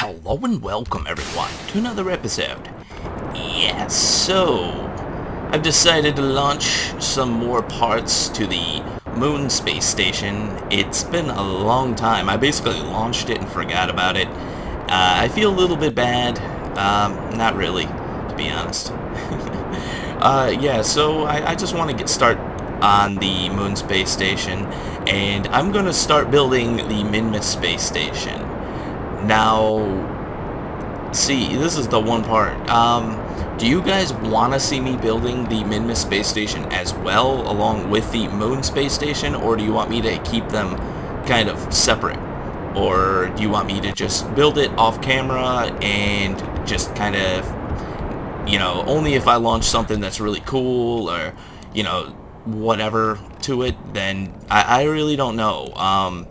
Hello and welcome everyone to another episode. Yes, so I've decided to launch some more parts to the Mun Space Station. It's been a long time. I basically launched it and forgot about it. I feel a little bit bad. Not really, to be honest. Yeah, so I just want to get started on the Mun Space Station, and I'm going to start building the MSS Space Station. Now, see, this is the one part. Do you guys want to see me building the MSS Space Station as well, along with the Mun Space Station, or do you want me to keep them kind of separate? Or do you want me to just build it off camera and just kind of, only if I launch something that's really cool or, whatever to it, then I really don't know.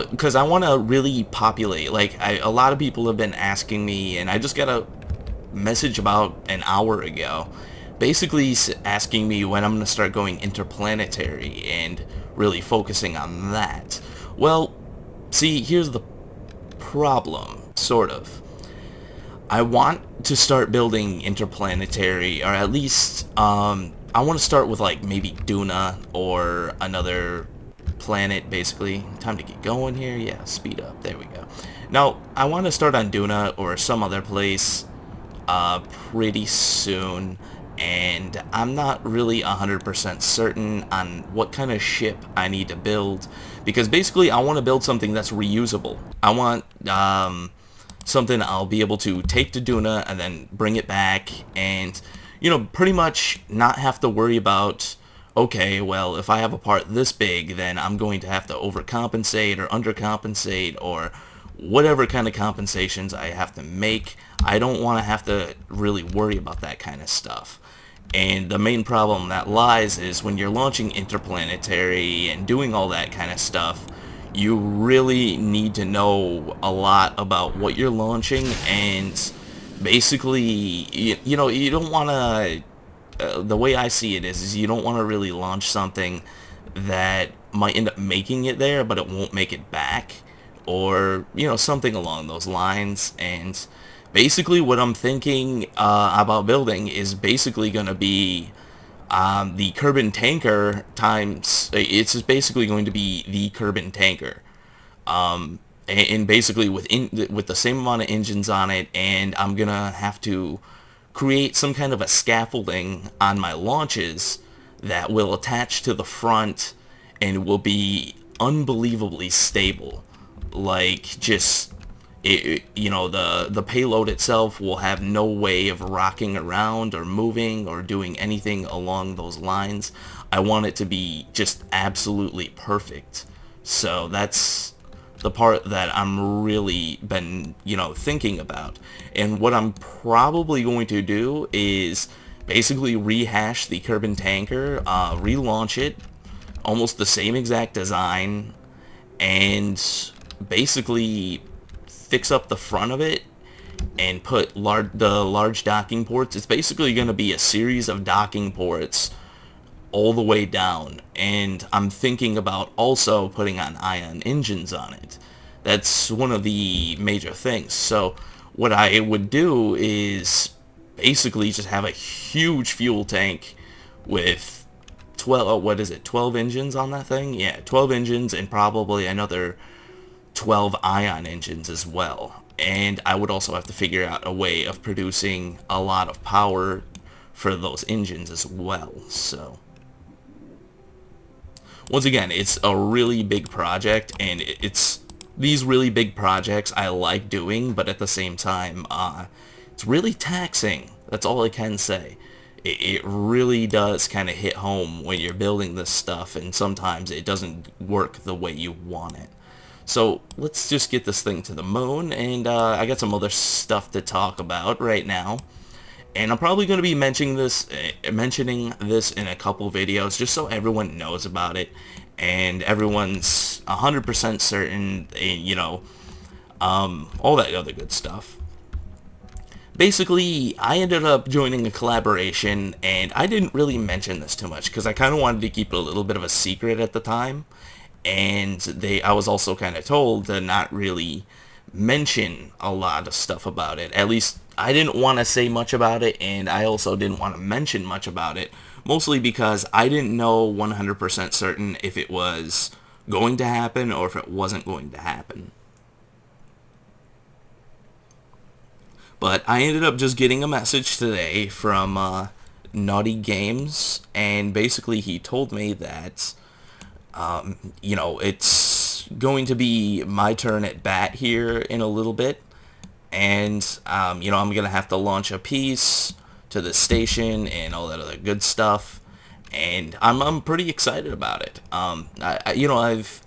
Because I want to really populate. Like, a lot of people have been asking me, and I just got a message about an hour ago, basically asking me when I'm going to start going interplanetary and really focusing on that. Well, see, here's the problem, sort of. I want to start building interplanetary, or at least, I want to start with, like, maybe Duna or another planet, basically. Time to get going here. Yeah, speed up. There we go. Now, I want to start on Duna or some other place pretty soon, and I'm not really 100% certain on what kind of ship I need to build, because basically I want to build something that's reusable. I want something I'll be able to take to Duna and then bring it back and, pretty much not have to worry about, okay, well, if I have a part this big, then I'm going to have to overcompensate or undercompensate or whatever kind of compensations I have to make. I don't want to have to really worry about that kind of stuff. And the main problem that lies is when you're launching interplanetary and doing all that kind of stuff, you really need to know a lot about what you're launching, and basically, you don't want to... the way I see it is you don't want to really launch something that might end up making it there, but it won't make it back, or, something along those lines. And basically what I'm thinking about building is basically going to be the Kerbal tanker times... It's just basically going to be the Kerbal tanker. And basically with the same amount of engines on it, and I'm going to have to create some kind of a scaffolding on my launches that will attach to the front and will be unbelievably stable. Like, just, the payload itself will have no way of rocking around or moving or doing anything along those lines. I want it to be just absolutely perfect. So that's the part that I'm really been, thinking about. And what I'm probably going to do is basically rehash the Kerbal tanker, relaunch it, almost the same exact design, and basically fix up the front of it and put the large docking ports. It's basically going to be a series of docking ports all the way down, and I'm thinking about also putting on ion engines on it. That's one of the major things. So what I would do is basically just have a huge fuel tank with 12 engines on that thing? Yeah, 12 engines and probably another 12 ion engines as well. And I would also have to figure out a way of producing a lot of power for those engines as well. So once again, it's a really big project, and it's these really big projects I like doing, but at the same time, it's really taxing. That's all I can say. It really does kind of hit home when you're building this stuff, and sometimes it doesn't work the way you want it. So let's just get this thing to the moon, and I got some other stuff to talk about right now. And I'm probably going to be mentioning this in a couple videos, just so everyone knows about it, and everyone's 100% certain, and, all that other good stuff. Basically, I ended up joining a collaboration, and I didn't really mention this too much, because I kind of wanted to keep it a little bit of a secret at the time, and I was also kind of told to not really mention a lot of stuff about it. At least I didn't want to say much about it, and I also didn't want to mention much about it, mostly because I didn't know 100% certain if it was going to happen or if it wasn't going to happen. But I ended up just getting a message today from Naughty Games, and basically he told me that, it's going to be my turn at bat here in a little bit, and, I'm going to have to launch a piece to the station and all that other good stuff, and I'm pretty excited about it. I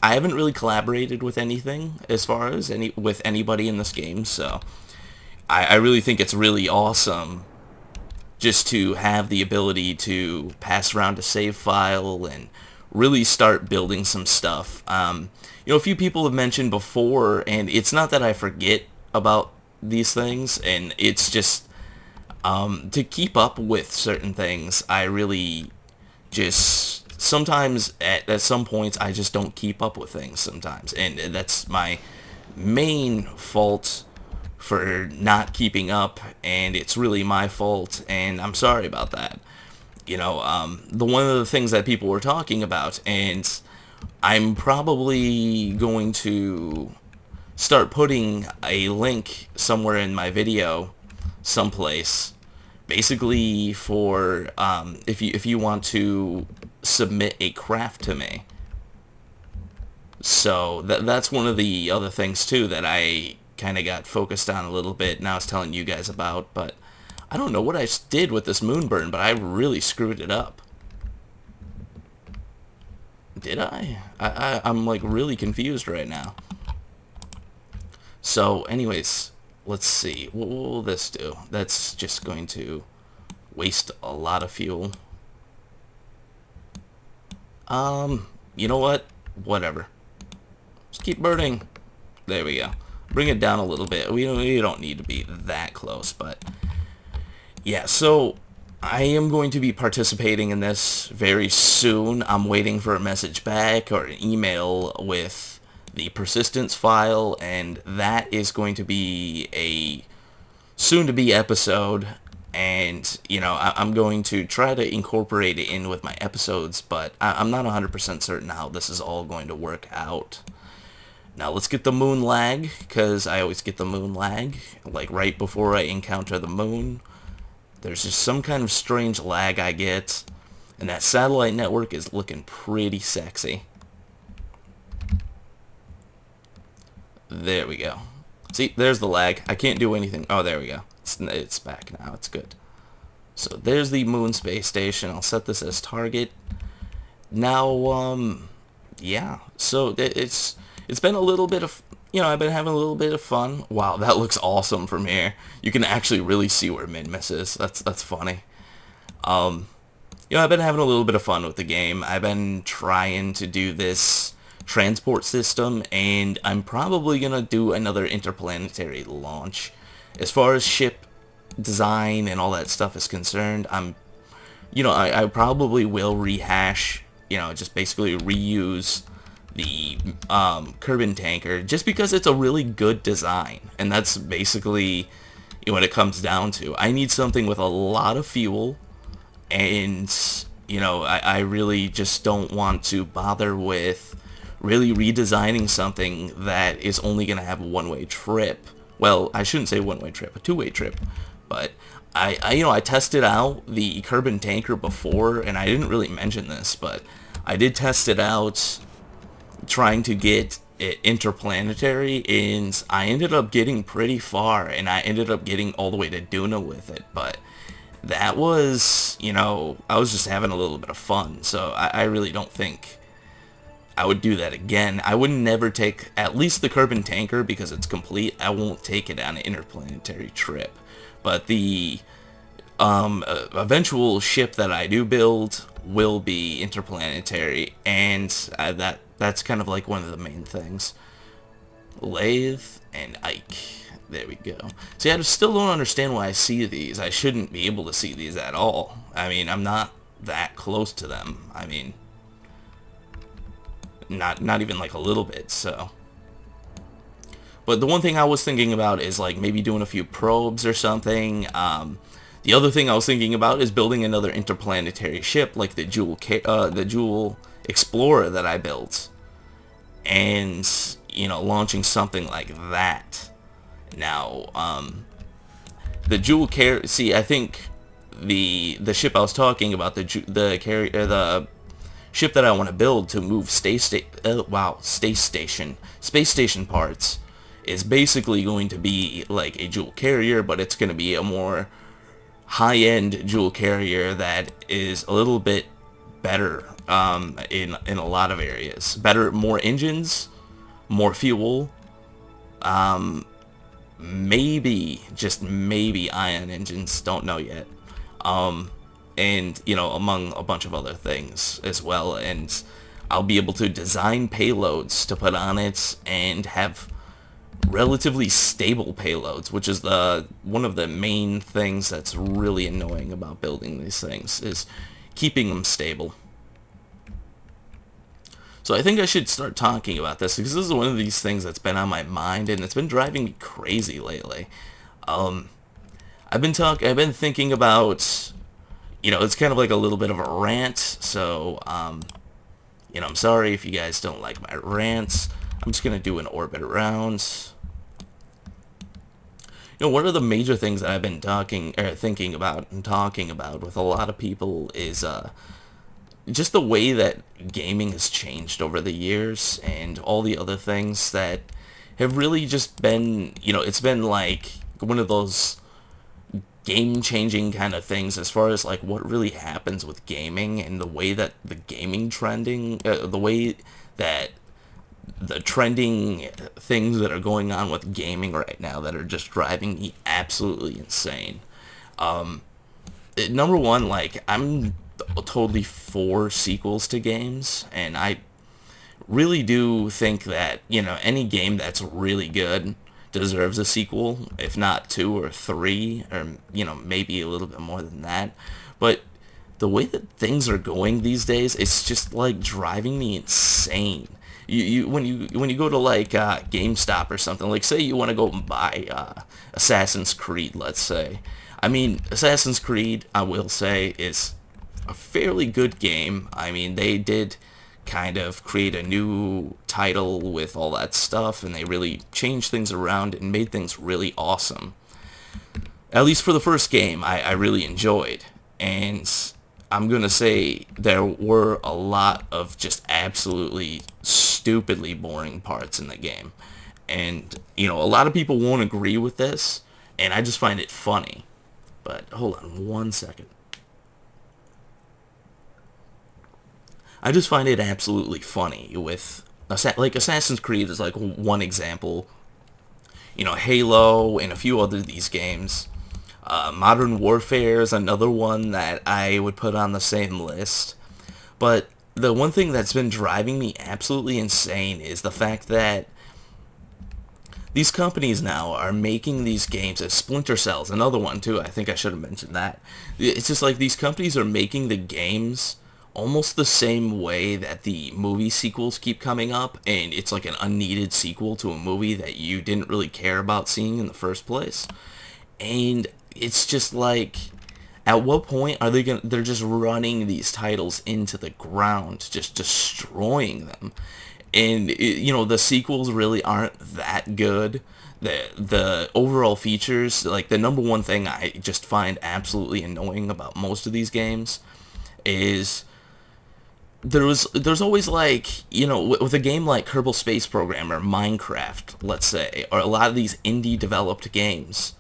haven't really collaborated with anything as far as with anybody in this game, so I really think it's really awesome just to have the ability to pass around a save file and really start building some stuff. A few people have mentioned before, and it's not that I forget about these things, and it's just to keep up with certain things, I really just sometimes at some points I just don't keep up with things sometimes, and that's my main fault for not keeping up, and it's really my fault, and I'm sorry about that. The one of the things that people were talking about, and I'm probably going to start putting a link somewhere in my video, someplace, basically for if you want to submit a craft to me. So that's one of the other things too that I kind of got focused on a little bit, and I was telling you guys about, but I don't know what I did with this moon burn, but I really screwed it up. Did I? I'm like really confused right now. So anyways, let's see. What will this do? That's just going to waste a lot of fuel. You know what? Whatever. Just keep burning. There we go. Bring it down a little bit. We don't need to be that close, but yeah, so I am going to be participating in this very soon. I'm waiting for a message back or an email with the persistence file, and that is going to be a soon-to-be episode, and, I'm going to try to incorporate it in with my episodes, but I'm not 100% certain how this is all going to work out. Now let's get the moon lag, because I always get the moon lag, like right before I encounter the moon. There's just some kind of strange lag I get, and that satellite network is looking pretty sexy. There we go. See, there's the lag. I can't do anything. Oh, there we go. It's back now. It's good. So there's the Mun Space Station. I'll set this as target. Now, yeah. So it's been a little bit of, I've been having a little bit of fun. Wow, that looks awesome from here. You can actually really see where Min-Miss is. That's funny. I've been having a little bit of fun with the game. I've been trying to do this transport system, and I'm probably gonna do another interplanetary launch. As far as ship design and all that stuff is concerned, I probably will rehash, just basically reuse the Kerbal tanker, just because it's a really good design, and that's basically what it comes down to. I need something with a lot of fuel, and I really just don't want to bother with really redesigning something that is only going to have a one-way trip. Well, I shouldn't say one-way trip, a two-way trip, but I tested out the Kerbal tanker before, and I didn't really mention this, but I did test it out trying to get it interplanetary, and I ended up getting pretty far, and I ended up getting all the way to Duna with it, but that was, I was just having a little bit of fun, so I really don't think I would do that again. I would never take, at least the Kerbal tanker, because it's complete, I won't take it on an interplanetary trip. But the eventual ship that I do build will be interplanetary, and that's kind of like one of the main things. Lathe and Ike. There we go. See, I still don't understand why I see these. I shouldn't be able to see these at all. I mean, I'm not that close to them. I mean, not even like a little bit, so. But the one thing I was thinking about is like maybe doing a few probes or something. The other thing I was thinking about is building another interplanetary ship like the Jewel Explorer that I built, and launching something like that. Now, the Jewel See, I think the ship I was talking about, the ship that I want to build to move space station parts, is basically going to be like a Jewel carrier, but it's going to be a more high-end Jewel carrier that is a little bit better in a lot of areas. Better, more engines, more fuel, maybe, just maybe ion engines, don't know yet. And, among a bunch of other things as well. And I'll be able to design payloads to put on it and have relatively stable payloads, which is one of the main things that's really annoying about building these things, is keeping them stable. So I think I should start talking about this, because this is one of these things that's been on my mind, and it's been driving me crazy lately. I've been thinking about, it's kind of like a little bit of a rant, so, I'm sorry if you guys don't like my rants. I'm just going to do an orbit around. One of the major things that I've been thinking about and talking about with a lot of people is, just the way that gaming has changed over the years, and all the other things that have really just been, it's been like one of those game-changing kind of things as far as like what really happens with gaming, and the way that the gaming trending, the way that the trending things that are going on with gaming right now that are just driving me absolutely insane. Number one, like, I'm totally for sequels to games, and I really do think that, any game that's really good deserves a sequel, if not 2 or 3, or, maybe a little bit more than that. But the way that things are going these days, it's just, like, driving me insane. When you go to, like, GameStop or something, like, say you want to go and buy Assassin's Creed, let's say. I mean, Assassin's Creed, I will say, is a fairly good game. I mean, they did kind of create a new title with all that stuff, and they really changed things around and made things really awesome. At least for the first game, I really enjoyed. And I'm going to say there were a lot of just absolutely stupidly boring parts in the game. And, a lot of people won't agree with this, and I just find it funny. But hold on one second. I just find it absolutely funny with, like, Assassin's Creed is like one example. Halo and a few other of these games. Modern Warfare is another one that I would put on the same list. But the one thing that's been driving me absolutely insane is the fact that these companies now are making these games as Splinter Cell's another one too. I think I should have mentioned that. It's just like these companies are making the games almost the same way that the movie sequels keep coming up, and it's like an unneeded sequel to a movie that you didn't really care about seeing in the first place. And it's just like, at what point are they're just running these titles into the ground, just destroying them. And the sequels really aren't that good. The overall features, like, the number one thing I just find absolutely annoying about most of these games is there's always, like, with a game like Kerbal Space Program or Minecraft, let's say, or a lot of these indie developed games,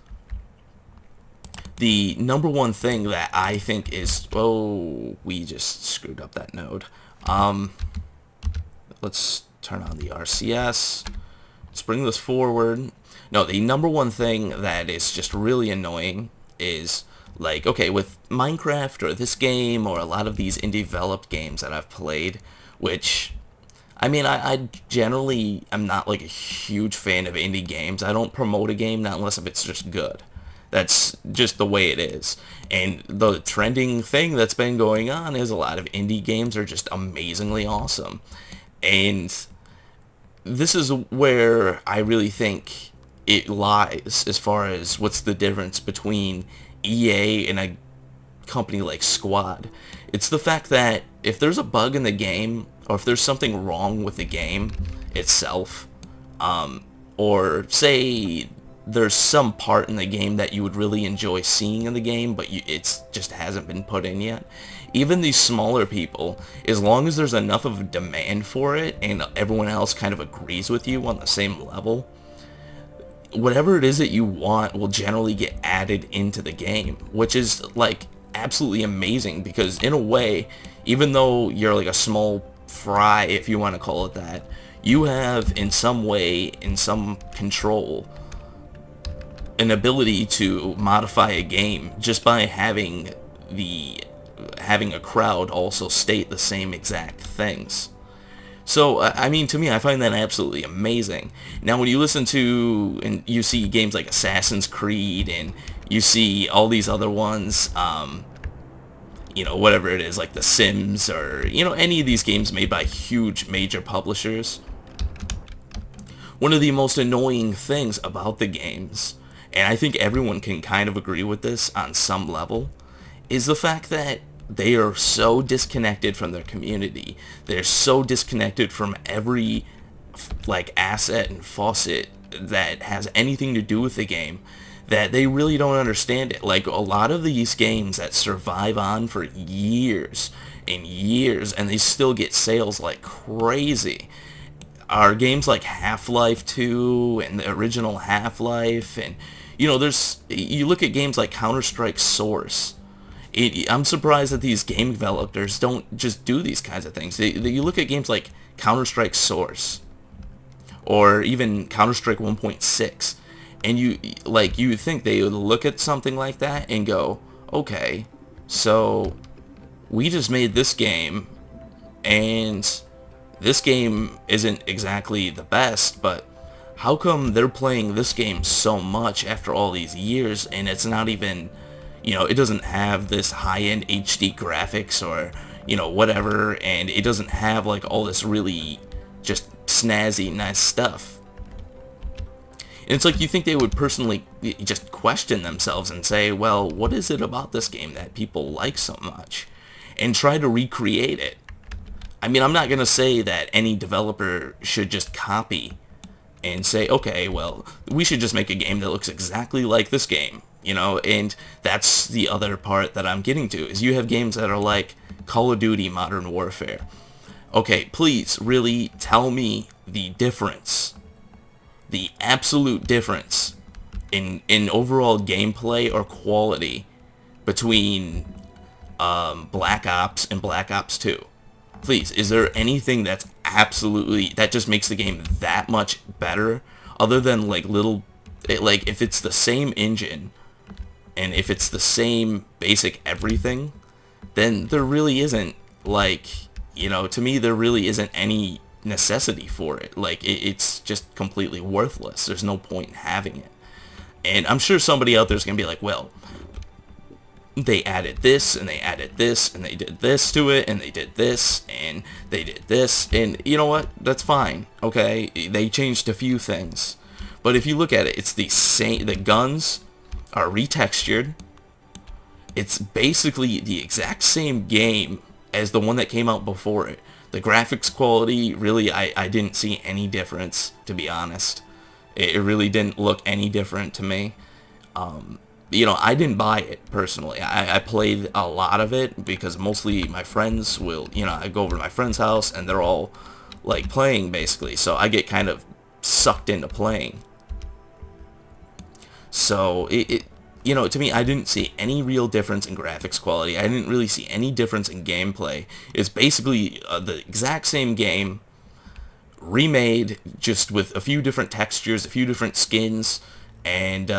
the number one thing that I think is, we just screwed up that node. Let's turn on the RCS. Let's bring this forward. No, the number one thing that is just really annoying is, like, okay, with Minecraft or this game or a lot of these indie developed games that I've played, which, I mean, I generally am not, like, a huge fan of indie games. I don't promote a game not unless if it's just good. That's just the way it is. And the trending thing that's been going on is a lot of indie games are just amazingly awesome. And this is where I really think it lies as far as what's the difference between EA and a company like Squad. It's the fact that if there's a bug in the game, or if there's something wrong with the game itself, or say there's some part in the game that you would really enjoy seeing in the game, but it's just hasn't been put in yet. Even these smaller people, as long as there's enough of a demand for it and everyone else kind of agrees with you on the same level, whatever it is that you want will generally get added into the game, which is like absolutely amazing, because in a way, even though you're like a small fry, if you want to call it that, you have in some way, in some control, an ability to modify a game just by having a crowd also state the same exact things. So, I mean, to me, I find that absolutely amazing. Now, when you listen to and you see games like Assassin's Creed, and you see all these other ones, you know, whatever it is, like The Sims, or, you know, any of these games made by huge major publishers, one of the most annoying things about the games, and I think everyone can kind of agree with this on some level, is the fact that they are so disconnected from their community. They're so disconnected from every like asset and faucet that has anything to do with the game, that they really don't understand it. Like, a lot of these games that survive on for years and years, and they still get sales like crazy, are games like Half-Life 2 and the original Half-Life. And you know, you look at games like Counter-Strike Source. I'm surprised that these game developers don't just do these kinds of things. You look at games like Counter-Strike Source, or even Counter-Strike 1.6, and you think they would look at something like that and go, okay, so we just made this game, and this game isn't exactly the best, but how come they're playing this game so much after all these years, and it's not even, you know, it doesn't have this high-end HD graphics, or, you know, whatever, and it doesn't have like all this really just snazzy nice stuff. And it's like, you think they would personally just question themselves and say, well, what is it about this game that people like so much, and try to recreate it. I mean, I'm not going to say that any developer should just copy and say, okay, well, we should just make a game that looks exactly like this game, you know. And that's the other part that I'm getting to, is you have games that are like Call of Duty Modern Warfare. Okay, please, really tell me the difference, the absolute difference in overall gameplay or quality between Black Ops and Black Ops 2. Please, is there anything that just makes the game that much better, other than like if it's the same engine and if it's the same basic everything, then there really isn't, like, you know, to me there really isn't any necessity for it. Like, it's just completely worthless. There's no point in having it. And I'm sure somebody out there's gonna be like, well, they added this, and they added this, and they did this to it, and they did this, and they did this, and you know what? That's fine, okay? They changed a few things. But if you look at it, it's the same. The guns are retextured. It's basically the exact same game as the one that came out before it. The graphics quality, really, I didn't see any difference, to be honest. It really didn't look any different to me. You know, I didn't buy it personally. I played a lot of it because mostly my friends will, you know, I go over to my friend's house and they're all like playing basically, so I get kind of sucked into playing. So you know, to me, I didn't see any real difference in graphics quality. I didn't really see any difference in gameplay. It's basically the exact same game remade, just with a few different textures, a few different skins, and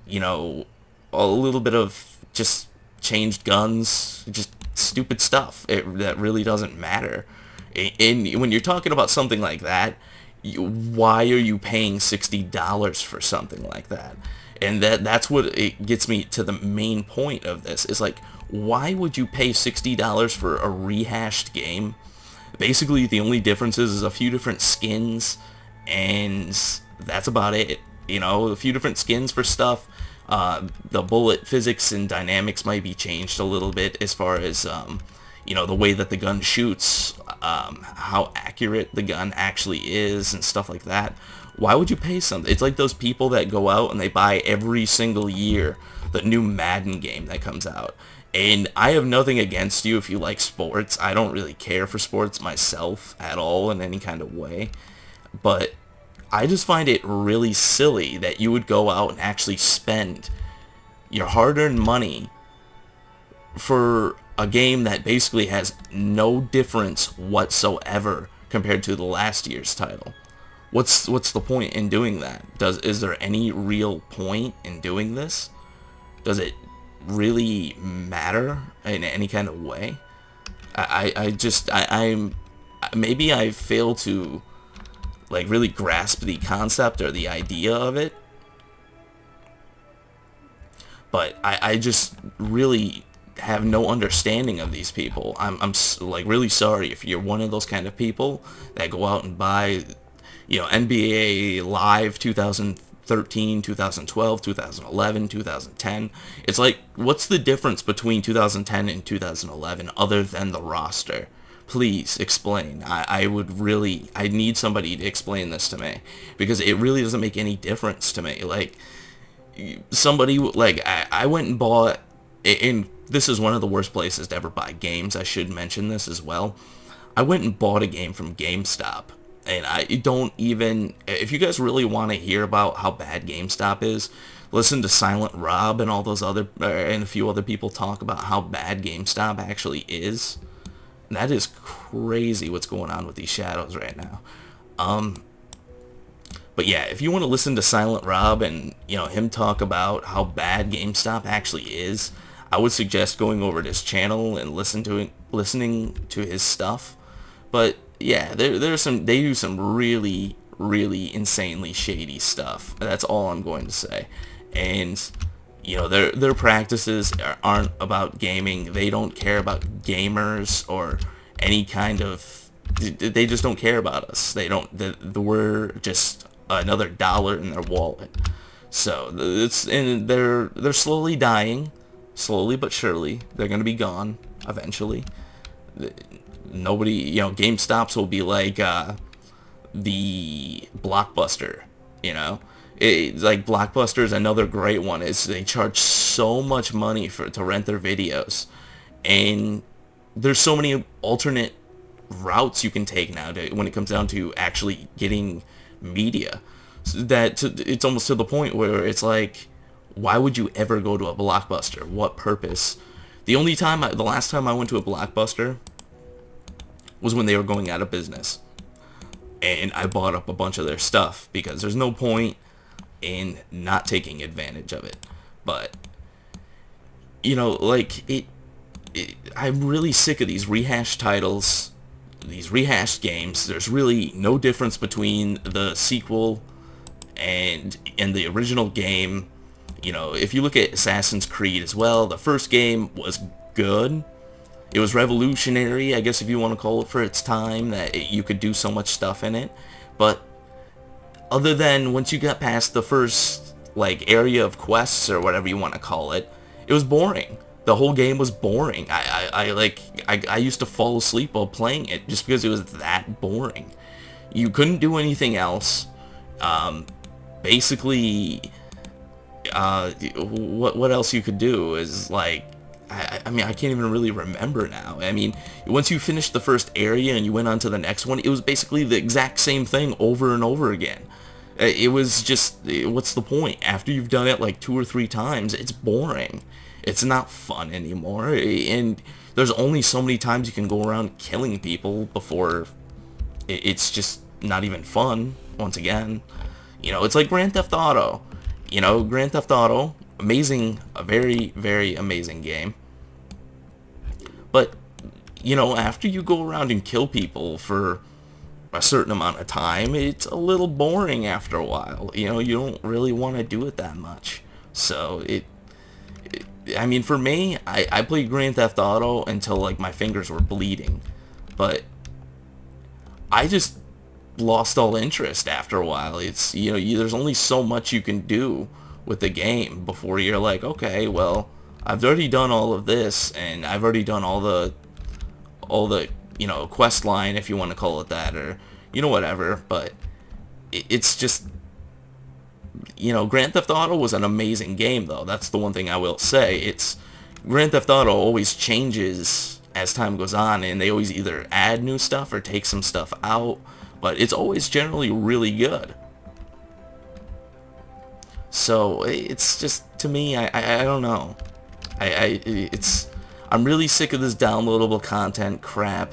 you know, a little bit of just changed guns, just stupid stuff that really doesn't matter. And when you're talking about something like that, why are you paying $60 for something like that? And that's what it gets me to the main point of this, is like, why would you pay $60 for a rehashed game? Basically, the only difference is a few different skins and that's about it. You know, a few different skins for stuff. The bullet physics and dynamics might be changed a little bit as far as, you know, the way that the gun shoots, how accurate the gun actually is, and stuff like that. Why would you pay something? It's like those people that go out and they buy every single year the new Madden game that comes out. And I have nothing against you if you like sports. I don't really care for sports myself at all in any kind of way. But I just find it really silly that you would go out and actually spend your hard-earned money for a game that basically has no difference whatsoever compared to the last year's title. What's the point in doing that? Is there any real point in doing this? Does it really matter in any kind of way? I'm maybe I fail to like really grasp the concept or the idea of it, but I just really have no understanding of these people. I'm like really sorry if you're one of those kind of people that go out and buy, you know, NBA Live 2013, 2012, 2011, 2010. It's like, what's the difference between 2010 and 2011 other than the roster? Please explain. I need somebody to explain this to me, because it really doesn't make any difference to me. Like, somebody, like, I went and bought, and this is one of the worst places to ever buy games, I should mention this as well. I went and bought a game from GameStop, and I don't even, if you guys really want to hear about how bad GameStop is, listen to Silent Rob and all those other, and a few other people talk about how bad GameStop actually is. That is crazy what's going on with these shadows right now. But yeah, if you want to listen to Silent Rob and, you know, him talk about how bad GameStop actually is, I would suggest going over to his channel and listening to his stuff. But yeah, they do some really, really insanely shady stuff. That's all I'm going to say. And you know, their practices aren't about gaming. They don't care about gamers or any kind of. They just don't care about us. They don't. We're just another dollar in their wallet. So and they're slowly dying, slowly but surely. They're gonna be gone eventually. Nobody, you know, GameStops will be like the Blockbuster, you know. It's like Blockbuster is another great one. Is they charge so much money to rent their videos, and there's so many alternate routes you can take now when it comes down to actually getting media, that it's almost to the point where it's like, why would you ever go to a Blockbuster? What purpose? The last time I went to a Blockbuster was when they were going out of business, and I bought up a bunch of their stuff because there's no point in not taking advantage of it. But you know, like I'm really sick of these rehashed titles, these rehashed games. There's really no difference between the sequel and the original game. You know, if you look at Assassin's Creed as well, the first game was good. It was revolutionary, I guess, if you want to call it, for its time, that you could do so much stuff in it. But other than once you got past the first, like, area of quests or whatever you want to call it, it was boring. The whole game was boring. I used to fall asleep while playing it just because it was that boring. You couldn't do anything else. Basically, what else you could do is, like, I mean, I can't even really remember now. I mean, once you finished the first area and you went on to the next one, it was basically the exact same thing over and over again. It was just, what's the point? After you've done it like 2 or 3 times, it's boring. It's not fun anymore. And there's only so many times you can go around killing people before it's just not even fun, once again. You know, it's like Grand Theft Auto. You know, Grand Theft Auto, amazing, a very, very amazing game. But, you know, after you go around and kill people for a certain amount of time, it's a little boring after a while. You know, you don't really want to do it that much. So, I mean, for me, I played Grand Theft Auto until, like, my fingers were bleeding. But I just lost all interest after a while. It's, there's only so much you can do with the game before you're like, okay, well, I've already done all of this, and I've already done all the quest line, if you want to call it that, or whatever. But it's just, Grand Theft Auto was an amazing game, though. That's the one thing I will say. It's Grand Theft Auto always changes as time goes on, and they always either add new stuff or take some stuff out, but it's always generally really good. So it's just, to me, I don't know. I'm really sick of this downloadable content crap.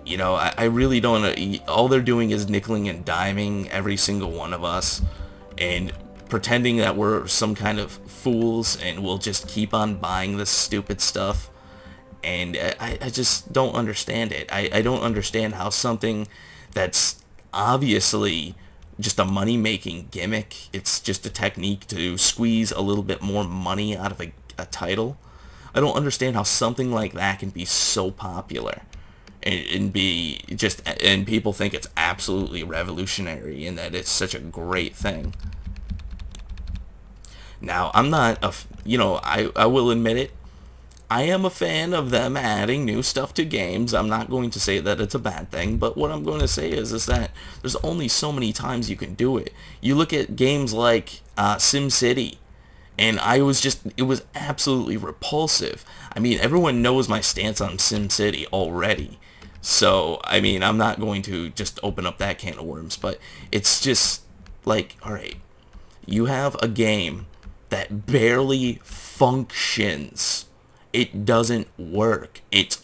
I really don't. All they're doing is nickeling and diming every single one of us, and pretending that we're some kind of fools and we'll just keep on buying this stupid stuff. And I just don't understand it. I don't understand how something that's obviously just a money-making gimmick, it's just a technique to squeeze a little bit more money out of a title. I don't understand how something like that can be so popular and people think it's absolutely revolutionary and that it's such a great thing. Now, I'm not I will admit it, I am a fan of them adding new stuff to games. I'm not going to say that it's a bad thing, but what I'm going to say is that there's only so many times you can do it. You look at games like SimCity, and it was absolutely repulsive. I mean, everyone knows my stance on SimCity already. So, I mean, I'm not going to just open up that can of worms, but it's just like, alright, you have a game that barely functions. It doesn't work. It's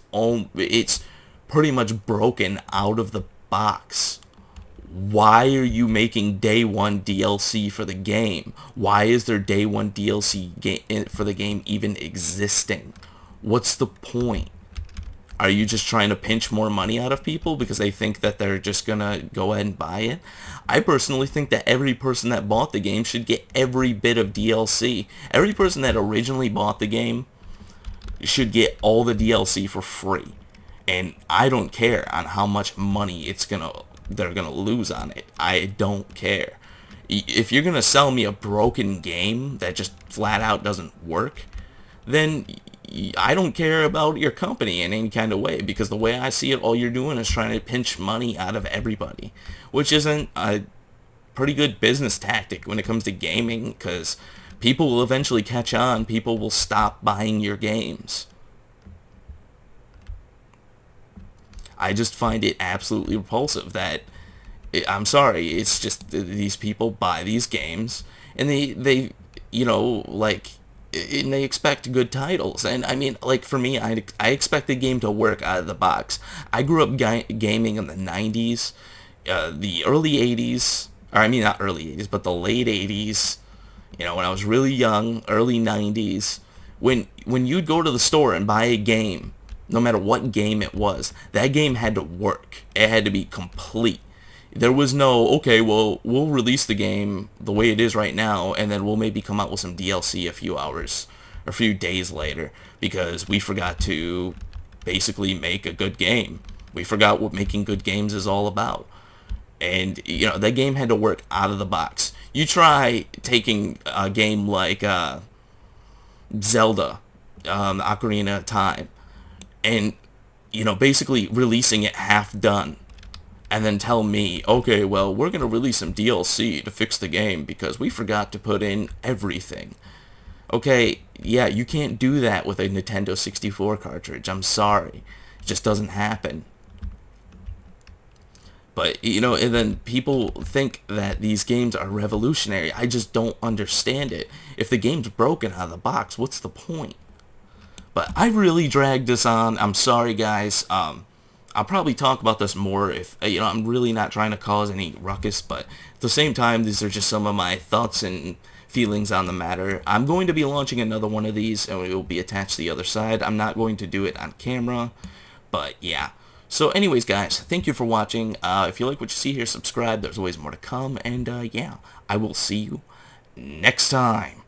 pretty much broken out of the box. Why are you making day one DLC for the game? Why is there day one DLC for the game even existing? What's the point? Are you just trying to pinch more money out of people because they think that they're just gonna go ahead and buy it? I personally think that every person that bought the game should get every bit of DLC. Every person that originally bought the game should get all the DLC for free, and I don't care on how much money they're gonna lose on it. I don't care. If you're gonna sell me a broken game that just flat out doesn't work, then I don't care about your company in any kind of way, because the way I see it, all you're doing is trying to pinch money out of everybody, which isn't a pretty good business tactic when it comes to gaming, because people will eventually catch on. People will stop buying your games. I just find it absolutely repulsive that, I'm sorry, it's just these people buy these games and they and they expect good titles. And I mean, like, for me, I expect the game to work out of the box. I grew up gaming in the 90s, the early 80s, or I mean not early 80s, but the late 80s, when I was really young, early 90s, when you'd go to the store and buy a game, no matter what game it was, that game had to work. It had to be complete. There was no, okay, well, we'll release the game the way it is right now, and then we'll maybe come out with some DLC a few hours or a few days later, because we forgot to basically make a good game. We forgot what making good games is all about. And, that game had to work out of the box. You try taking a game like Zelda, Ocarina of Time, and, basically releasing it half done, and then tell me, okay, well, we're going to release some DLC to fix the game because we forgot to put in everything. Okay, yeah, you can't do that with a Nintendo 64 cartridge. I'm sorry. It just doesn't happen. But, and then people think that these games are revolutionary. I just don't understand it. If the game's broken out of the box, what's the point? But I really dragged this on. I'm sorry, guys. I'll probably talk about this more if, I'm really not trying to cause any ruckus, but at the same time, these are just some of my thoughts and feelings on the matter. I'm going to be launching another one of these, and it will be attached to the other side. I'm not going to do it on camera, but yeah. So anyways, guys, thank you for watching. If you like what you see here, subscribe. There's always more to come, and yeah, I will see you next time.